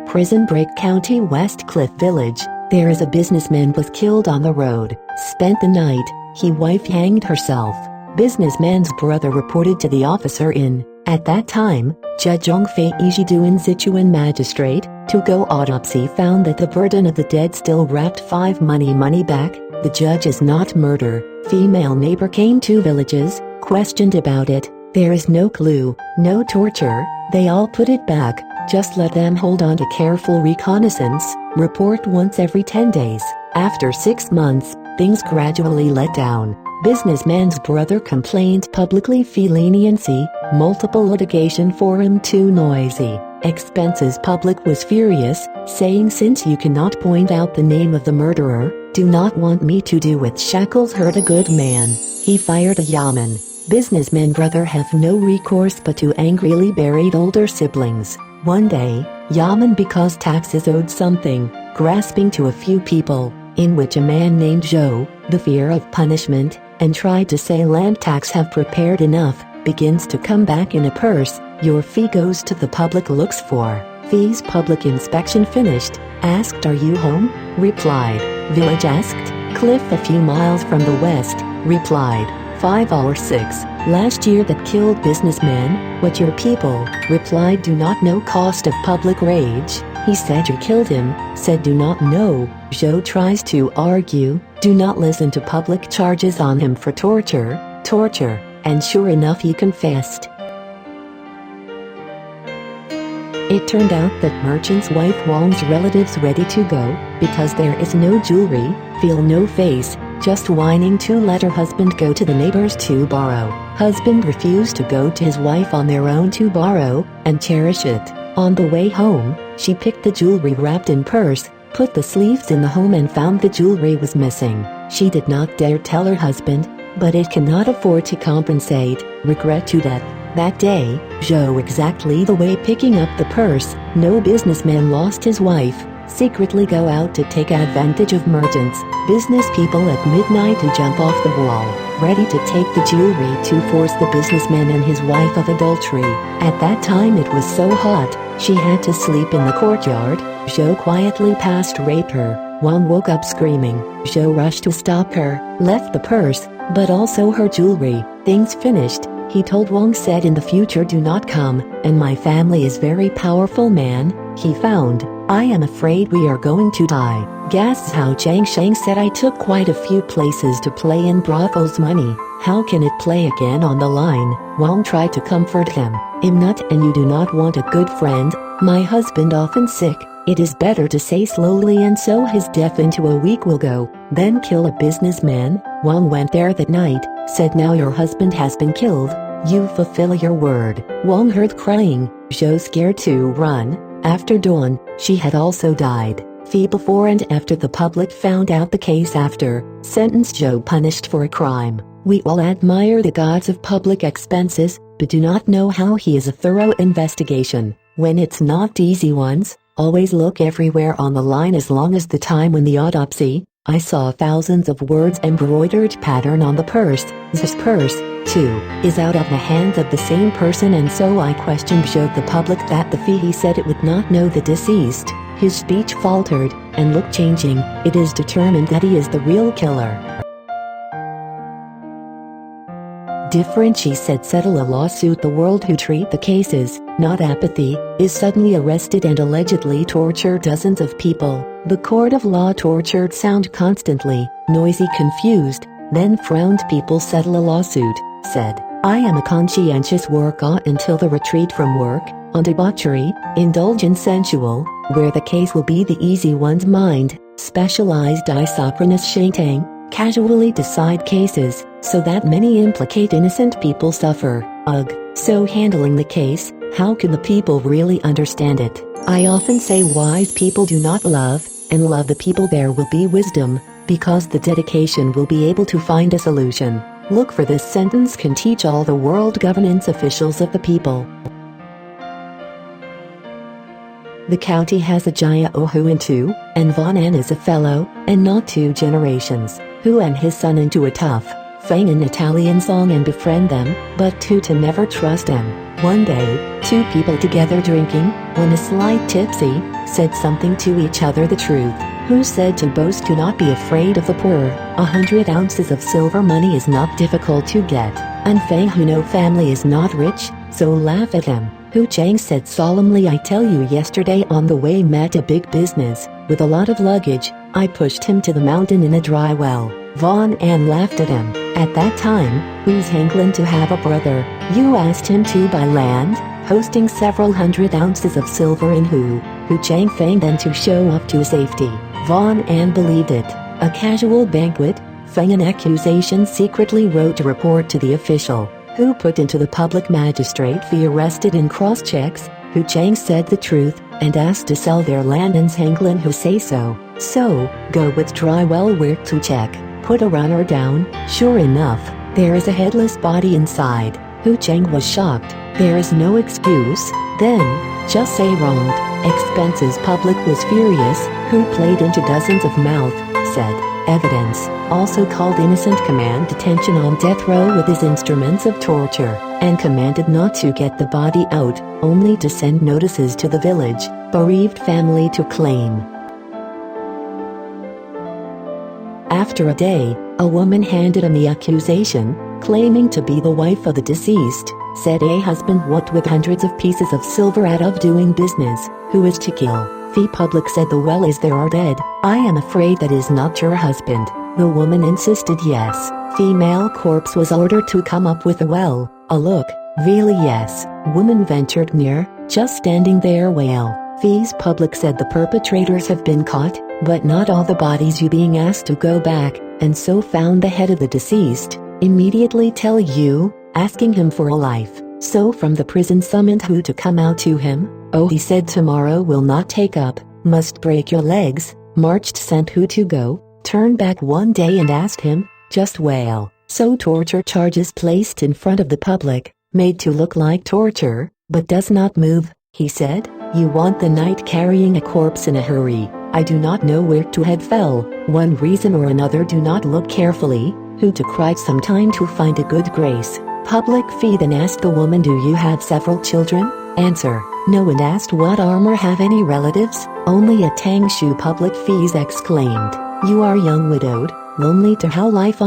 Prison Break County, West Cliff Village. There is a businessman was killed on the road. Spent the night. He wife hanged herself. Businessman's brother reported to the officer in, at that time, Zhejiang Fei Yi Zhi in Zichuan magistrate, to go autopsy found that the burden of the dead still wrapped 5 money back. The judge is not murder. Female neighbor came to villages, questioned about it. There is no clue, no torture. They all put it back. Just let them hold on to careful reconnaissance. Report once every 10 days. After 6 months, things gradually let down. Businessman's brother complained publicly fee leniency, multiple litigation for him too noisy. Expenses public was furious, saying since you cannot point out the name of the murderer, do not want me to do with shackles hurt a good man. He fired a Yamen. Businessman brother have no recourse but to angrily buried older siblings. One day, Yamen because taxes owed something, grasping to a few people, in which a man named Zhou, the fear of punishment, and tried to say land tax have prepared enough, begins to come back in a purse. Your fee goes to the public looks for. Fees public inspection finished. Asked are you home? Replied. Village asked. Cliff a few miles from the west. Replied. 5 or 6. Last year that killed businessman. What your people? Replied do not know cost of public rage. He said you killed him. Said do not know. Zhou tries to argue. Do not listen to public charges on him for torture. And sure enough he confessed. It turned out that merchant's wife Wang's relatives ready to go, because there is no jewelry, feel no face, just whining to let her husband go to the neighbors to borrow. Husband refused to go to his wife on their own to borrow, and cherish it. On the way home, she picked the jewelry wrapped in purse, put the sleeves in the home and found the jewelry was missing. She did not dare tell her husband, but it cannot afford to compensate, regret to death. That day, Zhou exactly the way picking up the purse, no businessman lost his wife, secretly go out to take advantage of merchants, business people at midnight to jump off the wall, ready to take the jewelry to force the businessman and his wife of adultery. At that time it was so hot, she had to sleep in the courtyard. Zhou quietly past raped her. Wang woke up screaming. Zhou rushed to stop her, left the purse, but also her jewelry. Things finished. He told Wang said in the future do not come, and my family is very powerful man. He found, I am afraid we are going to die. Gasps how Zhang Shang said I took quite a few places to play in brothels money. How can it play again on the line? Wang tried to comfort him. I'm not and you do not want a good friend. My husband often sick. It is better to say slowly and so his death into a week will go, then kill a businessman. Wang went there that night, said now your husband has been killed, you fulfill your word. Wang heard crying, Zhou scared to run. After dawn, she had also died. Fee before and after the public found out the case after, sentenced Zhou punished for a crime. We all admire the gods of public expenses, but do not know how he is a thorough investigation. When it's not easy ones, always look everywhere on the line as long as the time when the autopsy, I saw thousands of words embroidered pattern on the purse. This purse, too, is out of the hands of the same person and so I questioned showed the public that the fee he said it would not know the deceased. His speech faltered, and looked changing. It is determined that he is the real killer. Different she said settle a lawsuit the world who treat the cases, not apathy, is suddenly arrested and allegedly torture dozens of people. The court of law tortured sound constantly, noisy confused, then frowned people settle a lawsuit, said, I am a conscientious worker until the retreat from work, on debauchery, indulgent sensual, where the case will be the easy one's mind, specialized isochronous shantang, casually decide cases, so that many implicate innocent people suffer. Ugh, so handling the case, how can the people really understand it? I often say wise people do not love, and love the people there will be wisdom, because the dedication will be able to find a solution. Look for this sentence can teach all the world governance officials of the people. The county has a Jia Ohu and 2, and Von An is a fellow, and not 2 generations, who and his son into a tough, feign an Italian song and befriend them, but 2 to never trust them. One day, two people together drinking, when a slight tipsy, said something to each other the truth. Who said to both, do not be afraid of the poor, 100 ounces of silver money is not difficult to get, and Fei who no family is not rich, so laugh at him. Hu Chang said solemnly, I tell you, yesterday on the way met a big business, with a lot of luggage, I pushed him to the mountain in a dry well. Von An laughed at him. At that time, Hu's angling to have a brother. You asked him to buy land, hosting several 100 ounces of silver in Hu Chang feigned then to show up to safety. Von An believed it. A casual banquet, Feng an accusation secretly wrote a report to the official, who put into the public magistrate Fei arrested in cross-checks. Hu Chang said the truth, and asked to sell their land and Hanglin who say so. So, go with dry well work to check. Put a runner down. Sure enough, there is a headless body inside. Hu Chang was shocked. There is no excuse. Then, just say wronged. Expenses public was furious. Who played into dozens of mouth, said. Evidence, also called innocent, command detention on death row with his instruments of torture, and commanded not to get the body out, only to send notices to the village, bereaved family to claim. After a day, a woman handed him the accusation, claiming to be the wife of the deceased, said a husband what with hundreds of pieces of silver out of doing business, who is to kill. Fei public said the well is there are dead. I am afraid that is not your husband. The woman insisted yes. Female corpse was ordered to come up with a well. A look, really yes. Woman ventured near, just standing there wail. Fei's public said the perpetrators have been caught, but not all the bodies. You being asked to go back, and so found the head of the deceased. Immediately tell you, asking him for a life. So from the prison summoned Hu to come out to him. Oh, he said tomorrow will not take up, must break your legs. Marched sent Hu to go, turned back one day and asked him, just wail. So torture charges placed in front of the public, made to look like torture, but does not move. He said, you want the night carrying a corpse in a hurry. I do not know where to head fell, one reason or another do not look carefully. Hu to cried some time to find a good grace. Public Fei then asked the woman, do you have several children? Answer, no, and asked what armor have any relatives? Only a Tang Shu. Public Fei exclaimed, you are young widowed, lonely to how life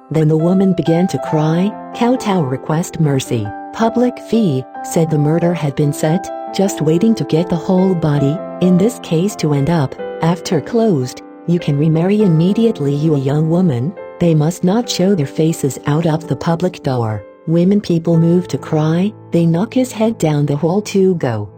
Then the woman began to cry, kowtow request mercy. Public Fei said the murder had been set, just waiting to get the whole body, in this case to end up, after closed, you can remarry immediately. You a young woman, they must not show their faces out of the public door. Women people move to cry, they knock his head down the hall to go.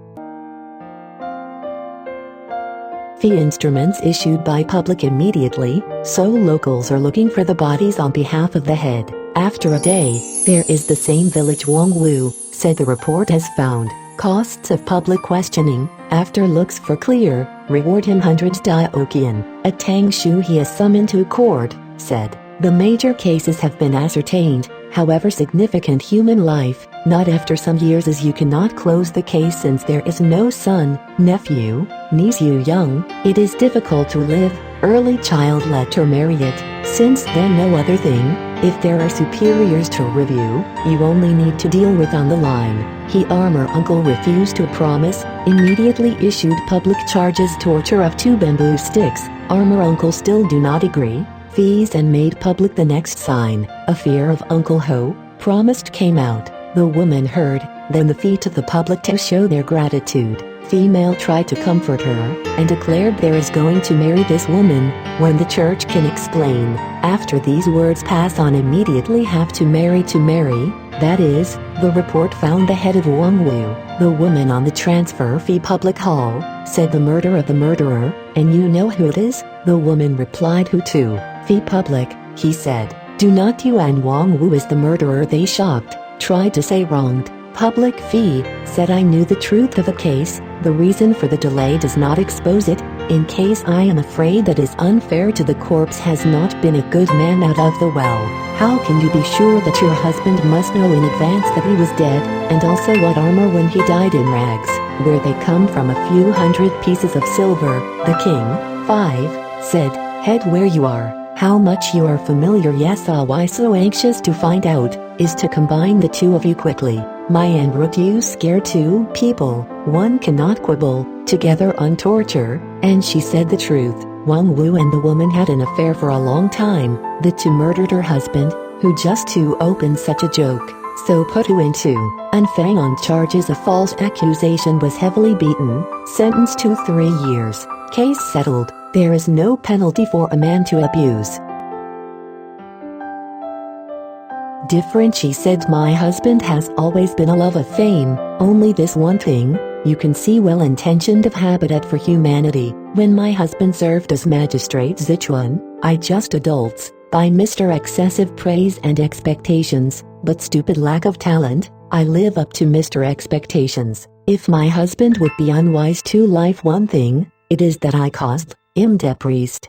Fei instruments issued by public immediately, so locals are looking for the bodies on behalf of the head. After a day, there is the same village Wang Wu, said the report has found. Costs of public questioning, after looks for clear, reward him hundreds Daoqian. A Tang Shu he has summoned to court, said. The major cases have been ascertained, however significant human life, not after some years as you cannot close the case since there is no son, nephew, niece you young, it is difficult to live, early child let her marry it, since then no other thing, if there are superiors to review, you only need to deal with on the line. He armor uncle refused to promise, immediately issued public charges torture of 2 bamboo sticks, armor uncle still do not agree. Fees and made public the next sign, a fear of Uncle Ho, promised came out. The woman heard, then the Fei to the public to show their gratitude. Female tried to comfort her, and declared there is going to marry this woman, when the church can explain. After these words pass on immediately have to marry, that is, the report found the head of Wang Wu, the woman on the transfer fee public hall, said the murder of the murderer, and you know who it is? The woman replied who to? Fee public, he said, do not you and Wang Wu is the murderer. They shocked, tried to say wronged. Public Fee said I knew the truth of the case, the reason for the delay does not expose it, in case I am afraid that is unfair to the corpse has not been a good man out of the well. How can you be sure that your husband must know in advance that he was dead, and also what armor when he died in rags, where they come from a few hundred pieces of silver? The king, 5, said, head where you are. How much you are familiar, yes, why so anxious to find out, is to combine the two of you quickly. My Andrew, you scare two people, one cannot quibble, together on torture, and she said the truth. Wang Wu and the woman had an affair for a long time. The two murdered her husband, who just to open such a joke, so put who into, and Fang on charges of false accusation was heavily beaten, sentenced to 3 years. Case settled. There is no penalty for a man to abuse. Different, she said. My husband has always been a love of fame, only this one thing, you can see well-intentioned of habitat for humanity. When my husband served as magistrate Zichuan, I just adults, by Mr. Excessive praise and expectations, but stupid lack of talent, I live up to Mr. Expectations. If my husband would be unwise to life, one thing, it is that I caused him de priest.